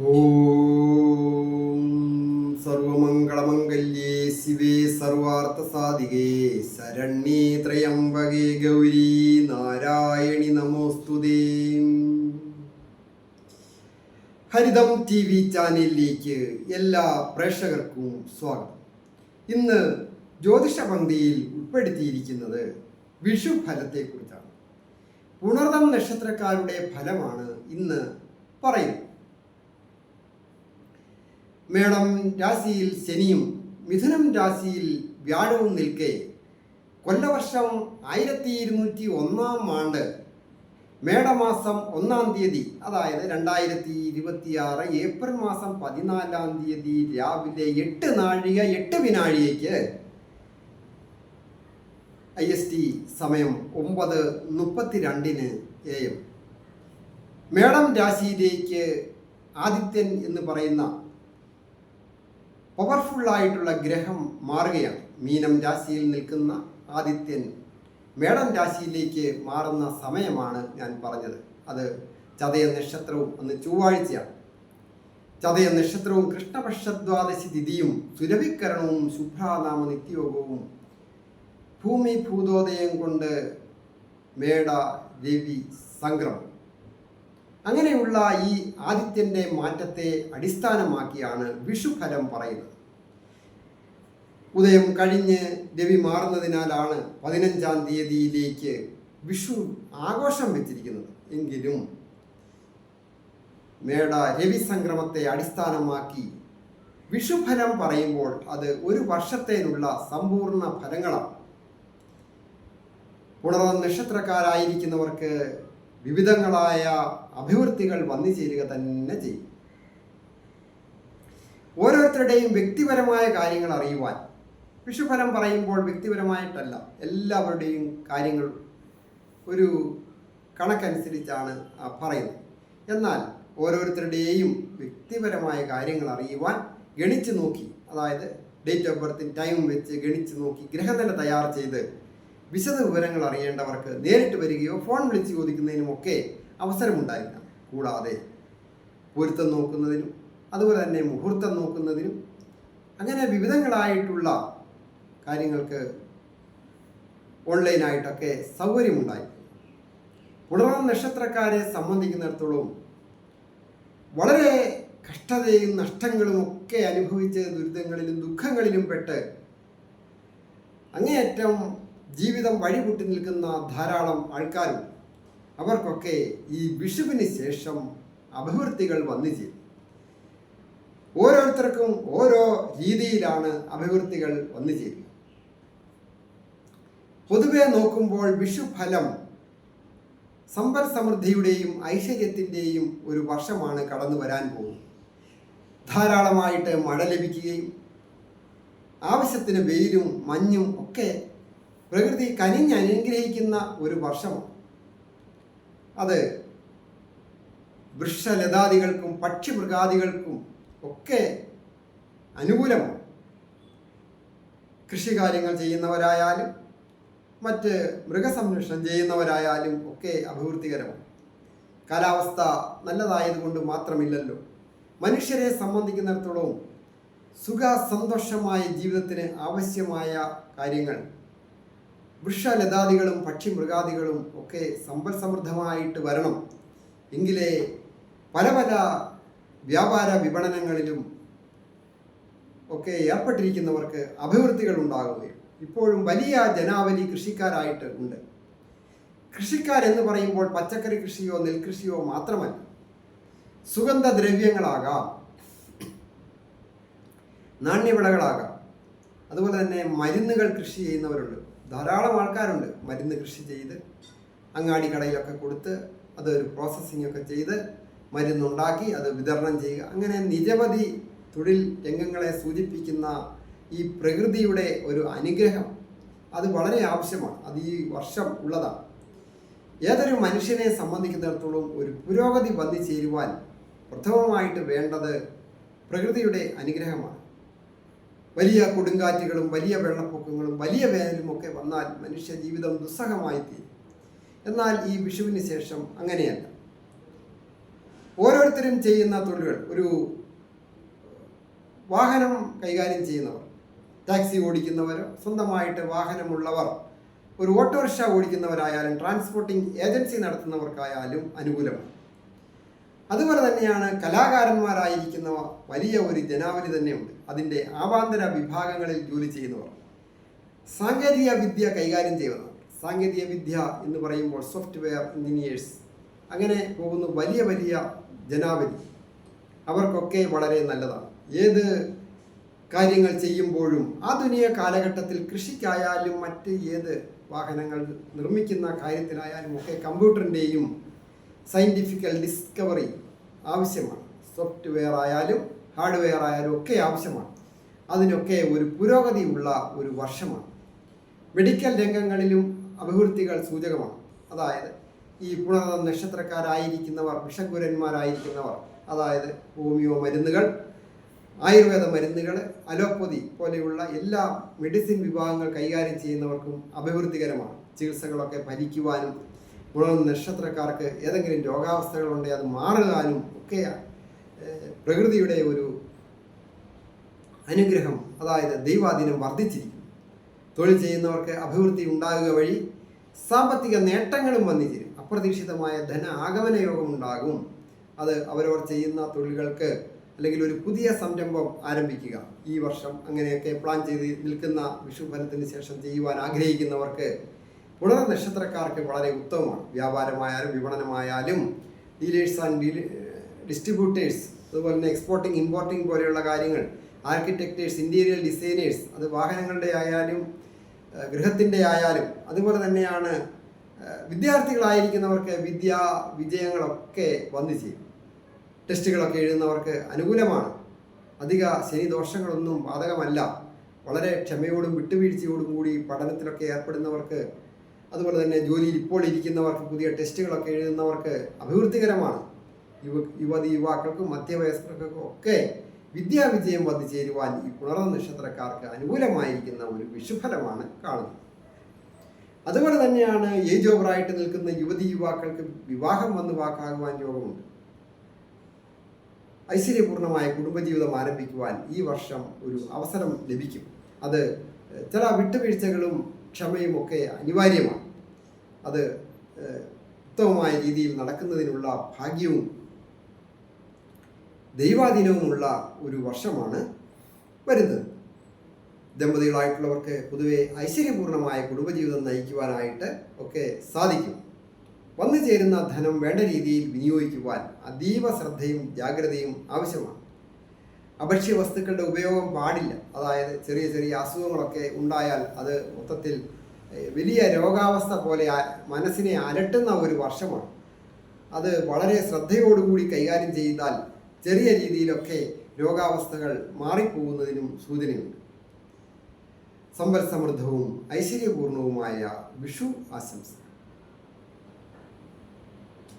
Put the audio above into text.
ഓം സർവമംഗളമംഗല്യേ ശിവേ സർവാർത്ഥസാധികേ ശരണ്യേ ത്രയംബകേ ഗൗരി നാരായണി നമോസ്തുതേ. ഹരിതം T V ചാനലിലേക്ക് എല്ലാ പ്രേക്ഷകർക്കും സ്വാഗതം. ഇന്ന് ജ്യോതിഷ പങ്ക്തിയിൽ ഉൾപ്പെടുത്തിയിരിക്കുന്നത് വിഷു ഫലത്തെക്കുറിച്ചാണ്. പുണർതം നക്ഷത്രക്കാരുടെ ഫലമാണ് ഇന്ന് പറയുന്നത്. മേടം രാശിയിൽ ശനിയും മിഥുനം രാശിയിൽ വ്യാഴവും നിൽക്കെ കൊല്ലവർഷം 1201 ആണ്ട് മേടമാസം 1-ാം തീയതി, അതായത് 2026 ഏപ്രിൽ മാസം 14-ാം തീയതി രാവിലെ 8:08 IST സമയം 9:32 AM മേടം രാശിയിലേക്ക് ആദിത്യൻ എന്ന് പറയുന്ന പവർഫുള്ളായിട്ടുള്ള ഗ്രഹം മാറുകയാണ്. മീനം രാശിയിൽ നിൽക്കുന്ന ആദിത്യൻ മേടം രാശിയിലേക്ക് മാറുന്ന സമയമാണ് ഞാൻ പറഞ്ഞത്. അത് ചതയ നക്ഷത്രവും അന്ന് ചൊവ്വാഴ്ചയാണ്. ചതയ നക്ഷത്രവും കൃഷ്ണപക്ഷദ്വാദശി തിഥിയും സുരഭിക്കരണവും ശുഭ്രാനാമ നിത്യയോഗവും ഭൂമി ഭൂതോദയം കൊണ്ട് മേട രവി സംക്രമം. അങ്ങനെയുള്ള ഈ ആദിത്യൻ്റെ മാറ്റത്തെ അടിസ്ഥാനമാക്കിയാണ് വിഷുഫലം പറയുന്നത്. ഉദയം കഴിഞ്ഞ് രവി മാറുന്നതിനാലാണ് 15-ാം തീയതിയിലേക്ക് വിഷു ആഘോഷം വെച്ചിരിക്കുന്നത്. എങ്കിലും മേട രവി സംക്രമത്തെ അടിസ്ഥാനമാക്കി വിഷുഫലം പറയുമ്പോൾ അത് ഒരു വർഷത്തേനുള്ള സമ്പൂർണ്ണ ഫലങ്ങളാണ്. പുണർതം നക്ഷത്രക്കാരായിരിക്കുന്നവർക്ക് വിവിധങ്ങളായ അഭിവൃദ്ധികൾ വന്നു ചേരുക തന്നെ ചെയ്യും. ഓരോരുത്തരുടെയും വ്യക്തിപരമായ കാര്യങ്ങൾ അറിയുവാൻ വിഷുഫലം പറയുമ്പോൾ വ്യക്തിപരമായിട്ടല്ല, എല്ലാവരുടെയും കാര്യങ്ങൾ ഒരു കണക്കനുസരിച്ചാണ് പറയുന്നത്. എന്നാൽ ഓരോരുത്തരുടെയും വ്യക്തിപരമായ കാര്യങ്ങൾ അറിയുവാൻ ഗണിച്ചു നോക്കി, അതായത് ഡേറ്റ് ഓഫ് ബർത്ത് ടൈം വെച്ച് ഗണിച്ചു നോക്കി ഗ്രഹനില തയ്യാർ ചെയ്ത് വിശദ വിവരങ്ങൾ അറിയേണ്ടവർക്ക് നേരിട്ട് വരികയോ ഫോൺ വിളിച്ച് ചോദിക്കുന്നതിനുമൊക്കെ അവസരമുണ്ടായിരിക്കണം. കൂടാതെ പൊരുത്തം നോക്കുന്നതിനും അതുപോലെ തന്നെ മുഹൂർത്തം നോക്കുന്നതിനും അങ്ങനെ വിവിധങ്ങളായിട്ടുള്ള കാര്യങ്ങൾക്ക് ഓൺലൈനായിട്ടൊക്കെ സൗകര്യമുണ്ടായി. പുണർതം നക്ഷത്രക്കാരെ സംബന്ധിക്കുന്നിടത്തോളം വളരെ കഷ്ടതയും നഷ്ടങ്ങളും ഒക്കെ അനുഭവിച്ച് ദുരിതങ്ങളിലും ദുഃഖങ്ങളിലും പെട്ട് അങ്ങേയറ്റം ജീവിതം വഴിപൊട്ടി നിൽക്കുന്ന ധാരാളം ആൾക്കാരും അവർക്കൊക്കെ ഈ വിഷുവിന് ശേഷം അഭിവൃദ്ധികൾ വന്നു ചേരും. ഓരോരുത്തർക്കും ഓരോ രീതിയിലാണ് അഭിവൃദ്ധികൾ വന്നു ചേരുക. പൊതുവെ നോക്കുമ്പോൾ വിഷുഫലം സമ്പൽ സമൃദ്ധിയുടെയും ഐശ്വര്യത്തിൻ്റെയും ഒരു വർഷമാണ് കടന്നു വരാൻ പോകുന്നത്. ധാരാളമായിട്ട് മഴ ലഭിക്കുകയും ആവശ്യത്തിന് വെയിലും മഞ്ഞും ഒക്കെ പ്രകൃതി കനിഞ്ഞനുഗ്രഹിക്കുന്ന ഒരു വർഷമാണ്. അത് വൃക്ഷലതാദികൾക്കും പക്ഷിമൃഗാദികൾക്കും ഒക്കെ അനുകൂലമാണ്. കൃഷികാര്യങ്ങൾ ചെയ്യുന്നവരായാലും മറ്റ് മൃഗസംരക്ഷണം ചെയ്യുന്നവരായാലും ഒക്കെ അഭിവൃദ്ധികരമാണ്. കാലാവസ്ഥ നല്ലതായതുകൊണ്ട് മാത്രമില്ലല്ലോ, മനുഷ്യരെ സംബന്ധിക്കുന്നിടത്തോളം സുഖസന്തോഷമായ ജീവിതത്തിന് ആവശ്യമായ കാര്യങ്ങൾ വൃക്ഷലതാദികളും പക്ഷിമൃഗാദികളും ഒക്കെ സമ്പൽ സമൃദ്ധമായിട്ട് വരണം. എങ്കിലേ പല പല വ്യാപാര വിപണനങ്ങളിലും ഒക്കെ ഏർപ്പെട്ടിരിക്കുന്നവർക്ക് അഭിവൃദ്ധികൾ ഉണ്ടാകുകയും ഇപ്പോഴും വലിയ ജനാവലി കൃഷിക്കാരായിട്ട് ഉണ്ട്. കൃഷിക്കാരെന്ന് പറയുമ്പോൾ പച്ചക്കറി കൃഷിയോ നെൽകൃഷിയോ മാത്രമല്ല, സുഗന്ധദ്രവ്യങ്ങളാകാം, നാണ്യവിളകളാകാം, അതുപോലെ തന്നെ മരുന്നുകൾ കൃഷി ചെയ്യുന്നവരുണ്ട്. ധാരാളം ആൾക്കാരുണ്ട് മരുന്ന് കൃഷി ചെയ്ത് അങ്ങാടി കടയിലൊക്കെ കൊടുത്ത് അതൊരു പ്രോസസ്സിംഗ് ഒക്കെ ചെയ്ത് മരുന്നുണ്ടാക്കി അത് വിതരണം ചെയ്യുക. അങ്ങനെ നിരവധി തൊഴിൽ രംഗങ്ങളെ സൂചിപ്പിക്കുന്ന ഈ പ്രകൃതിയുടെ ഒരു അനുഗ്രഹം അത് വളരെ ആവശ്യമാണ്. അത് ഈ വർഷം ഉള്ളതാണ്. ഏതൊരു മനുഷ്യനെ സംബന്ധിക്കുന്നിടത്തോളം ഒരു പുരോഗതി വന്നു ചേരുവാൻ പ്രഥമമായിട്ട് വേണ്ടത് പ്രകൃതിയുടെ അനുഗ്രഹമാണ്. വലിയ കൊടുങ്കാറ്റുകളും വലിയ വെള്ളപ്പൊക്കങ്ങളും വലിയ വേനലും ഒക്കെ വന്നാൽ മനുഷ്യ ജീവിതം ദുസ്സഹമായി തീരും. എന്നാൽ ഈ വിഷുവിന് ശേഷം അങ്ങനെയല്ല. ഓരോരുത്തരും ചെയ്യുന്ന തൊഴിലുകൾ, ഒരു വാഹനം കൈകാര്യം ചെയ്യുന്നവർ, ടാക്സി ഓടിക്കുന്നവർ, സ്വന്തമായിട്ട് വാഹനമുള്ളവർ, ഒരു ഓട്ടോറിക്ഷ ഓടിക്കുന്നവരായാലും ട്രാൻസ്പോർട്ടിംഗ് ഏജൻസി നടത്തുന്നവർക്കായാലും അനുകൂലമാണ്. അതുപോലെ തന്നെയാണ് കലാകാരന്മാരായിരിക്കുന്ന വലിയ ഒരു ജനാവലി തന്നെയുണ്ട്. അതിൻ്റെ ആഭ്യന്തര വിഭാഗങ്ങളിൽ ജോലി ചെയ്യുന്നവർ, സാങ്കേതിക വിദ്യ കൈകാര്യം ചെയ്യുന്നവർ, സാങ്കേതിക വിദ്യ എന്ന് പറയുമ്പോൾ സോഫ്റ്റ്വെയർ എഞ്ചിനീയേഴ്സ്, അങ്ങനെ പോകുന്ന വലിയ വലിയ ജനാവലി, അവർക്കൊക്കെ വളരെ നല്ലതാണ്. ഏത് കാര്യങ്ങൾ ചെയ്യുമ്പോഴും ആധുനിക കാലഘട്ടത്തിൽ കൃഷിക്കായാലും മറ്റ് ഏത് വാഹനങ്ങൾ നിർമ്മിക്കുന്ന കാര്യത്തിലായാലും ഒക്കെ കമ്പ്യൂട്ടറിൻ്റെയും സയൻറ്റിഫിക്കൽ ഡിസ്കവറി ആവശ്യമാണ്. സോഫ്റ്റ്വെയർ ആയാലും ഹാർഡ്വെയർ ആയാലും ഒക്കെ ആവശ്യമാണ്. അതിനൊക്കെ ഒരു പുരോഗതിയുള്ള ഒരു വർഷമാണ്. മെഡിക്കൽ രംഗങ്ങളിലും അഭിവൃദ്ധികൾ സൂചകമാണ്. അതായത് ഈ പുണർന്ന നക്ഷത്രക്കാരായിരിക്കുന്നവർ, വിഷഗുരന്മാരായിരിക്കുന്നവർ, അതായത് ഹോമിയോ മരുന്നുകൾ, ആയുർവേദ മരുന്നുകൾ, അലോപ്പതി പോലെയുള്ള എല്ലാ മെഡിസിൻ വിഭാഗങ്ങൾ കൈകാര്യം ചെയ്യുന്നവർക്കും അഭിവൃദ്ധികരമാണ്. ചികിത്സകളൊക്കെ ഭരിക്കുവാനും പുണർന്ന നക്ഷത്രക്കാർക്ക് ഏതെങ്കിലും രോഗാവസ്ഥകളുണ്ടെങ്കിൽ അത് മാറുവാനും ഒക്കെ പ്രകൃതിയുടെ ഒരു അനുഗ്രഹം, അതായത് ദൈവാധീനം വർദ്ധിച്ചിരിക്കും. തൊഴിൽ ചെയ്യുന്നവർക്ക് അഭിവൃദ്ധി ഉണ്ടാകുക വഴി സാമ്പത്തിക നേട്ടങ്ങളും വന്നിച്ചേരും. അപ്രതീക്ഷിതമായ ധന ആഗമന യോഗം ഉണ്ടാകും. അത് അവരവർ ചെയ്യുന്ന തൊഴിലുകൾക്ക് അല്ലെങ്കിൽ ഒരു പുതിയ സംരംഭം ആരംഭിക്കുക, ഈ വർഷം അങ്ങനെയൊക്കെ പ്ലാൻ ചെയ്ത് നിൽക്കുന്ന വിഷുഫലത്തിന് ശേഷം ചെയ്യുവാൻ ആഗ്രഹിക്കുന്നവർക്ക്, പുണർ നക്ഷത്രക്കാർക്ക് വളരെ ഉത്തമമാണ്. വ്യാപാരമായാലും വിപണനമായാലും ഡീലേഴ്സ് ആൻഡ് ഡിസ്ട്രിബ്യൂട്ടേഴ്സ്, അതുപോലെ തന്നെ എക്സ്പോർട്ടിംഗ് ഇമ്പോർട്ടിംഗ് പോലെയുള്ള കാര്യങ്ങൾ, ആർക്കിടെക്റ്റേഴ്സ്, ഇൻറ്റീരിയർ ഡിസൈനേഴ്സ്, അത് വാഹനങ്ങളുടെ ആയാലും ഗൃഹത്തിൻ്റെ ആയാലും, അതുപോലെ തന്നെയാണ് വിദ്യാർത്ഥികളായിരിക്കുന്നവർക്ക് വിദ്യാ വിജയങ്ങളൊക്കെ വന്നു ചെയ്യും. ടെസ്റ്റുകളൊക്കെ എഴുതുന്നവർക്ക് അനുകൂലമാണ്. അധിക ശനിദോഷങ്ങളൊന്നും ബാധകമല്ല. വളരെ ക്ഷമയോടും വിട്ടുവീഴ്ചയോടും കൂടി പഠനത്തിലൊക്കെ ഏർപ്പെടുന്നവർക്ക്, അതുപോലെ തന്നെ ജോലിയിൽ ഇപ്പോൾ ഇരിക്കുന്നവർക്ക്, പുതിയ ടെസ്റ്റുകളൊക്കെ എഴുതുന്നവർക്ക് അഭിവൃദ്ധികരമാണ്. യുവതി യുവാക്കൾക്കും മധ്യവയസ്കർക്കും ഒക്കെ വിദ്യാവിജയം വന്നു ചേരുവാൻ ഈ പുണർന്ന നക്ഷത്രക്കാർക്ക് അനുകൂലമായിരിക്കുന്ന ഒരു വിഷുഫലമാണ് കാണുന്നത്. അതുപോലെ തന്നെയാണ് ഏജ് ഓവറായിട്ട് നിൽക്കുന്ന യുവതി യുവാക്കൾക്ക് വിവാഹം വന്ന് വാക്കാകുവാൻ യോഗമുണ്ട്. ഐശ്വര്യപൂർണമായ കുടുംബജീവിതം ആരംഭിക്കുവാൻ ഈ വർഷം ഒരു അവസരം ലഭിക്കും. അത് ചില വിട്ടുവീഴ്ചകളും ക്ഷമയും ഒക്കെ അനിവാര്യമാണ്. അത് ഉത്തമമായ രീതിയിൽ നടക്കുന്നതിനുള്ള ഭാഗ്യവും ദൈവാധീനവുമുള്ള ഒരു വർഷമാണ് വരുന്നത്. ദമ്പതികളായിട്ടുള്ളവർക്ക് പൊതുവെ ഐശ്വര്യപൂർണമായ കുടുംബജീവിതം നയിക്കുവാനായിട്ട് ഒക്കെ സാധിക്കും. വന്നു ചേരുന്ന ധനം വേണ്ട രീതിയിൽ വിനിയോഗിക്കുവാൻ അതീവ ശ്രദ്ധയും ജാഗ്രതയും ആവശ്യമാണ്. അഭക്ഷ്യ വസ്തുക്കളുടെ ഉപയോഗം പാടില്ല. അതായത് ചെറിയ ചെറിയ അസുഖങ്ങളൊക്കെ ഉണ്ടായാൽ അത് മൊത്തത്തിൽ വലിയ രോഗാവസ്ഥ പോലെ മനസ്സിനെ അലട്ടുന്ന ഒരു വർഷമാണ്. അത് വളരെ ശ്രദ്ധയോടുകൂടി കൈകാര്യം ചെയ്താൽ ചെറിയ രീതിയിലൊക്കെ രോഗാവസ്ഥകൾ മാറിപ്പോകുന്നതിനും സൂചനയുണ്ട്. സമ്പൽ സമൃദ്ധവും ഐശ്വര്യപൂർണവുമായ വിഷു ആശംസ.